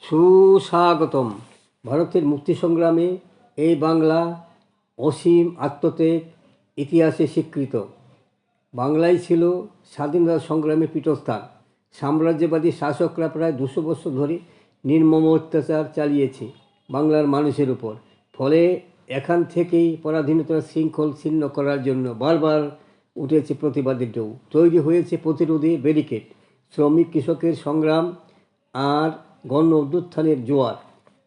সুস্বাগতম। ভারতের মুক্তি সংগ্রামে এই বাংলা অসীম আত্মত্যাগ ইতিহাসে স্বীকৃত। বাংলাই ছিল স্বাধীনতা সংগ্রামের পীঠস্থান। সাম্রাজ্যবাদী শাসকরা প্রায় 200 বছর ধরে নির্মম অত্যাচার চালিয়েছে বাংলার মানুষের উপর। ফলে এখান থেকেই পরাধীনতার শৃঙ্খল ছিন্ন করার জন্য বারবার উঠেছে প্রতিবাদের ঢেউ, তৈরি হয়েছে প্রতিরোধে ব্যারিকেড, শ্রমিক কৃষকের সংগ্রাম আর গণ অভ্যুত্থানের জোয়ার।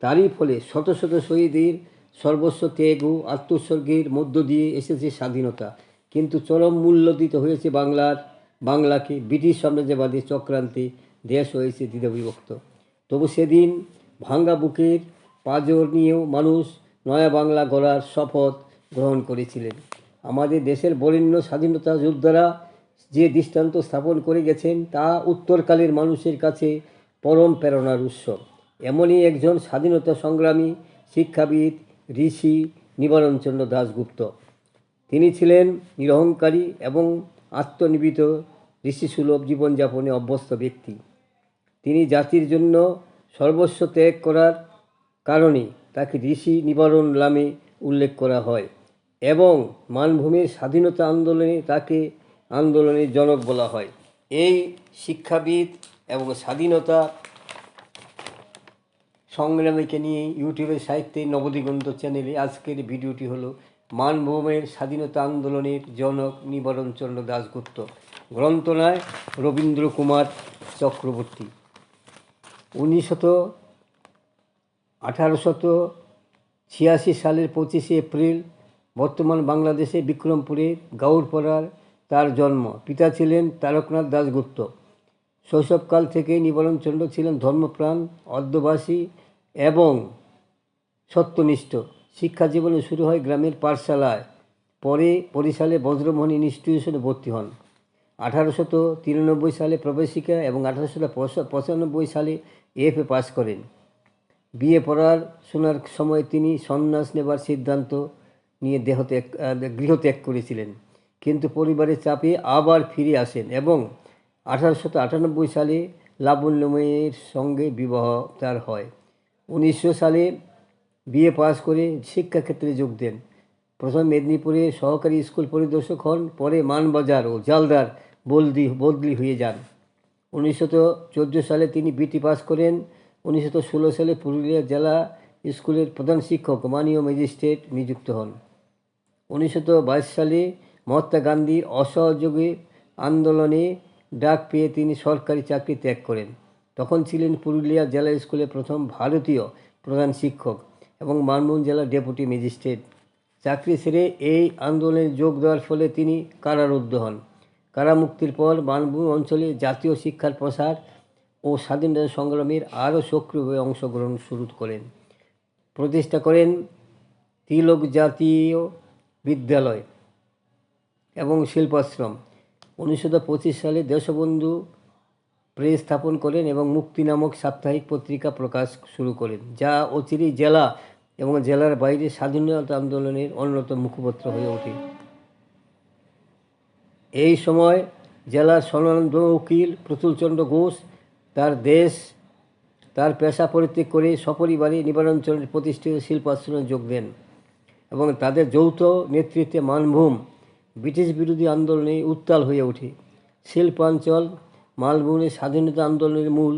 তারই ফলে শত শত শহীদের সর্বস্ব ত্যাগ ও আত্মোৎসর্গের মধ্য দিয়ে এসেছে স্বাধীনতা। কিন্তু চরম মূল্য দিতে হয়েছে বাংলাকে ব্রিটিশ সাম্রাজ্যবাদী চক্রান্তে। দেশ হয়েছে দ্বিধাবিভক্ত। তবু সেদিন ভাঙ্গা বুকের পাঁজর নিয়েও মানুষ নয়া বাংলা গড়ার শপথ গ্রহণ করেছিলেন। আমাদের দেশের বরেণ্য স্বাধীনতা যোদ্ধারা যে দৃষ্টান্ত স্থাপন করে গেছেন তা উত্তরকালের মানুষের কাছে পরম প্রেরণার উৎস। এমনই একজন স্বাধীনতা সংগ্রামী, শিক্ষাবিদ, ঋষি নিবারণচন্দ্র দাশগুপ্ত। তিনি ছিলেন নিরহংকারী এবং আত্মনিবেদিত, ঋষিসুলভ জীবনযাপনে অভ্যস্ত ব্যক্তি। তিনি জাতির জন্য সর্বস্ব ত্যাগ করার কারণে তাকে ঋষি নিবারণ নামে উল্লেখ করা হয় এবং মানভূমির স্বাধীনতা আন্দোলনে তাকে আন্দোলনের জনক বলা হয়। এই শিক্ষাবিদ এবং স্বাধীনতা সংগ্রামীকে নিয়ে ইউটিউবের সাহিত্যের নবদিগন্ত চ্যানেলে আজকের ভিডিওটি হলো মানভূমের স্বাধীনতা আন্দোলনের জনক নিবারণচন্দ্র দাশগুপ্ত। গ্রন্থনায় রবীন্দ্র কুমার চক্রবর্তী। 1886 সালের 25শে এপ্রিল বর্তমান বাংলাদেশে বিক্রমপুরের গাউরপাড়ার তার জন্ম। পিতা ছিলেন তারকনাথ দাশগুপ্ত। শৈশবকাল থেকেই নিবারণচন্দ্র ছিলেন ধর্মপ্রাণ, অধ্যবসায়ী এবং সত্যনিষ্ঠ। শিক্ষা জীবনে শুরু হয় গ্রামের পাঠশালায়, পরে বরিশালে বজ্রমোহন ইনস্টিটিউশনে ভর্তি হন। 1893 সালে প্রবেশিকা এবং 1895 সালে এফএ পাস করেন। বিএ পড়াশোনার সময় তিনি সন্ন্যাস নেবার সিদ্ধান্ত নিয়ে গৃহত্যাগ করেছিলেন, কিন্তু পরিবারের চাপে আবার ফিরে আসেন এবং 1898 সালে লাবণ্যময়ীর সঙ্গে বিবাহ তার হয়। 1900 সালে বিএ পাস করে শিক্ষাক্ষেত্রে যোগ দেন। প্রথম মেদিনীপুরে সহকারী স্কুল পরিদর্শক হন, পরে মানবাজার ও জালদার বদলি হয়ে যান। 1914 সালে তিনি বিটি পাস করেন। 1916 সালে পুরুলিয়া জেলা স্কুলের প্রধান শিক্ষক মাননীয় ম্যাজিস্ট্রেট নিযুক্ত হন। 1922 সালে মহাত্মা গান্ধীর অসহযোগী আন্দোলনে ডাক পেয়ে তিনি সরকারি চাকরি ত্যাগ করেন। তখন ছিলেন পুরুলিয়া জেলা স্কুলের প্রথম ভারতীয় প্রধান শিক্ষক এবং মানভূম জেলার ডেপুটি ম্যাজিস্ট্রেট। চাকরি ছেড়ে এই আন্দোলনে যোগ দেওয়ার ফলে তিনি কারারুদ্ধ হন। কারামুক্তির পর মানভূম অঞ্চলে জাতীয় শিক্ষার প্রসার ও স্বাধীনতা সংগ্রামের আরও সক্রিয়ভাবে অংশগ্রহণ শুরু করেন। প্রতিষ্ঠা করেন তিলক জাতীয় বিদ্যালয় এবং শিল্পাশ্রম। 1925 সালে দেশবন্ধু প্রেস স্থাপন করেন এবং মুক্তি নামক সাপ্তাহিক পত্রিকা প্রকাশ শুরু করেন, যা অচিরেই জেলা এবং জেলার বাইরে স্বাধীনতা আন্দোলনের অন্যতম মুখপত্র হয়ে ওঠে। এই সময় জেলার স্বনামধন্য উকিল প্রতুলচন্দ্র ঘোষ তার পেশা পরিত্যাগ করে সপরিবারে নিবারণচন্দ্রের প্রতিষ্ঠিত শিল্পাশ্রমে যোগ দেন এবং তাদের যৌথ নেতৃত্বে মানভূম ব্রিটিশ বিরোধী আন্দোলনে উত্তাল হয়ে ওঠে। শিল্পাঞ্চল মানভূমের স্বাধীনতা আন্দোলনের মূল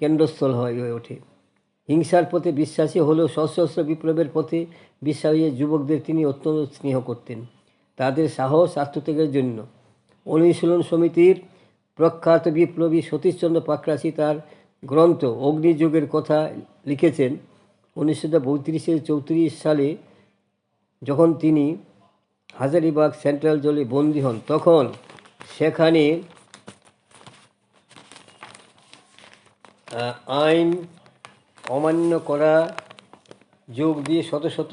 কেন্দ্রস্থল হয়ে ওঠে। হিংসার পথে বিশ্বাসী হলেও সশস্ত্র বিপ্লবের পথে বিশ্বাসী যুবকদের তিনি অত্যন্ত স্নেহ করতেন, তাদের সাহস আত্মত্যাগের জন্য। অনুশীলন সমিতির প্রখ্যাত বিপ্লবী সতীশচন্দ্র পাকরাশি তার গ্রন্থ অগ্নিযুগের কথা লিখেছেন। 1932-34 সালে যখন তিনি হাজারীবাগ সেন্ট্রাল জেলে বন্দী হন, তখন সেখানে আইন অমান্য করা যোগ দিয়ে শত শত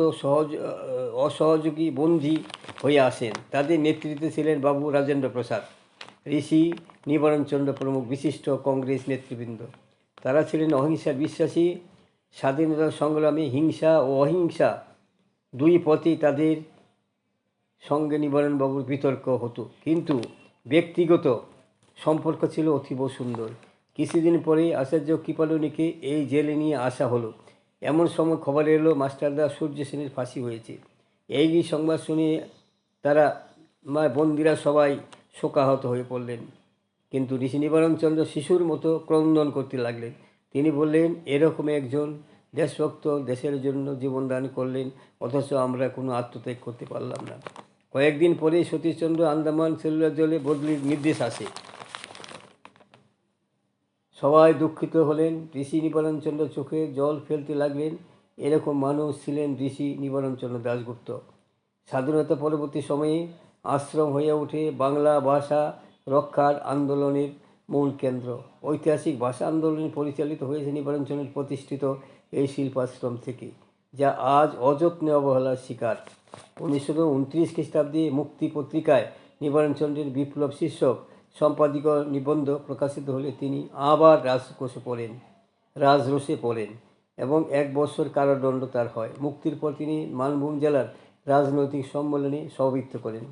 অসহযোগী বন্দী হয়ে আসেন। তাদের নেতৃত্বে ছিলেন বাবু রাজেন্দ্র প্রসাদ, ঋষি নিবারণচন্দ্র প্রমুখ বিশিষ্ট কংগ্রেস নেতৃবৃন্দ। তারা ছিলেন অহিংসার বিশ্বাসী। স্বাধীনতা সংগ্রামে হিংসা ও অহিংসা দুই পথেই তাদের সঙ্গে নিবারণবাবুর বিতর্ক হতো, কিন্তু ব্যক্তিগত সম্পর্ক ছিল অতীব সুন্দর। কিছুদিন পরেই আচার্য কৃপালুনীকে এই জেলে নিয়ে আসা হলো। এমন সময় খবর এলো মাস্টারদা সূর্য সেনের ফাঁসি হয়েছে। এই সংবাদ শুনে তারা বন্দিরা সবাই শোকাহত হয়ে পড়লেন। কিন্তু ঋষি নিবারণচন্দ্র শিশুর মতো ক্রন্দন করতে লাগলেন। তিনি বললেন, এরকম একজন দেশভক্ত দেশের জন্য জীবনদান করলেন, অথচ আমরা কোনো আত্মত্যাগ করতে পারলাম না। কয়েকদিন পরেই সতীশচন্দ্র আন্দামান সেলুলার জেলে বদলির নির্দেশ আসে। সবাই দুঃখিত হলেন। ঋষি নিবারণচন্দ্র চোখে জল ফেলতে লাগলেন। এরকম মানুষ ছিলেন ঋষি নিবারণচন্দ্র দাশগুপ্ত। স্বাধীনতা পরবর্তী সময়ে আশ্রম হয়ে ওঠে বাংলা ভাষা রক্ষার আন্দোলনের মূল কেন্দ্র। ঐতিহাসিক ভাষা আন্দোলন পরিচালিত হয়েছে নিবারণচন্দ্রের প্রতিষ্ঠিত এই শিল্পাশ্রম থেকে, যা আজ অযত্নে অবহেলার শিকার। 1929 খ্রিস্টাব্দে মুক্তি পত্রিকায় নিবারণচন্দ্রের বিপ্লব শীর্ষক সম্পাদকীয় নিবন্ধ প্রকাশিত হলে তিনি আবার রাজরোষে পড়েন এবং 1 বছর কারাদণ্ড তার হয়। মুক্তির পর তিনি মানভূম জেলার রাজনৈতিক সম্মেলনে সভাপতিত্ব করেন।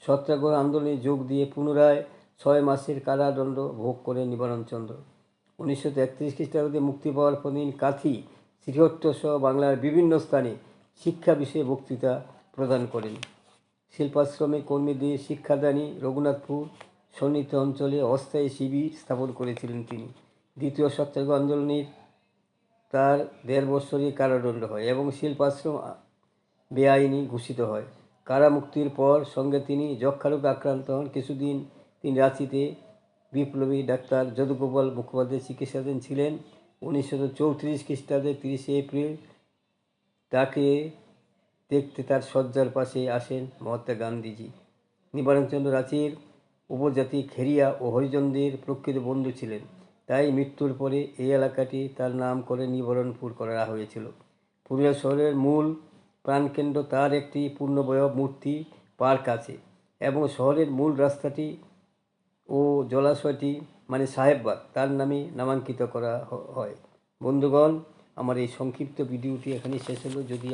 সত্যাগ্রহ আন্দোলনে যোগ দিয়ে পুনরায় 6 মাসের কারাদণ্ড ভোগ করেন নিবারণচন্দ্র। 1931 খ্রিস্টাব্দে মুক্তি পাওয়ার পর তিনি কাথি, শ্রীহট্ট সহ বাংলার বিভিন্ন স্থানে শিক্ষা বিষয়ে বক্তৃতা প্রদান করেন। শিল্পাশ্রমে কর্মীদের শিক্ষাদানী রঘুনাথপুর সন্নিহিত অঞ্চলে অস্থায়ী শিবির স্থাপন করেছিলেন তিনি। দ্বিতীয় সত্যাগ্রহ আন্দোলনের তার 1.5 বছরের কারাদণ্ড হয় এবং শিল্পাশ্রম বেআইনি ঘোষিত হয়। কারামুক্তির পর সঙ্গে তিনি যক্ষারোগে আক্রান্ত হন। কিছুদিন তিনি রাঁচিতে বিপ্লবী ডাক্তার যদুগোপাল মুখোপাধ্যায়ের চিকিৎসাধীন ছিলেন। 1934 খ্রিস্টাব্দে 30 এপ্রিল তাকে দেখতে তার শয্যার পাশে আসেন মহাত্মা গান্ধীজি। নিবারণচন্দ্র রাঁচির উপজাতি খেরিয়া ও হরিজনদের প্রকৃত বন্ধু ছিলেন, তাই মৃত্যুর পরে এই এলাকাটি তার নাম করে নিবারণপুর করা হয়েছিল। পুরুলিয়া শহরের মূল প্রাণকেন্দ্র তার একটি পূর্ণবয়ব মূর্তি পার্ক আছে এবং শহরের মূল রাস্তাটি ও জলাশয়টি সাহেববাগ তার নামে নামাঙ্কিত করা হয়। বন্ধুগণ, আমার এই সংক্ষিপ্ত ভিডিওটি এখানে শেষ হলো। যদি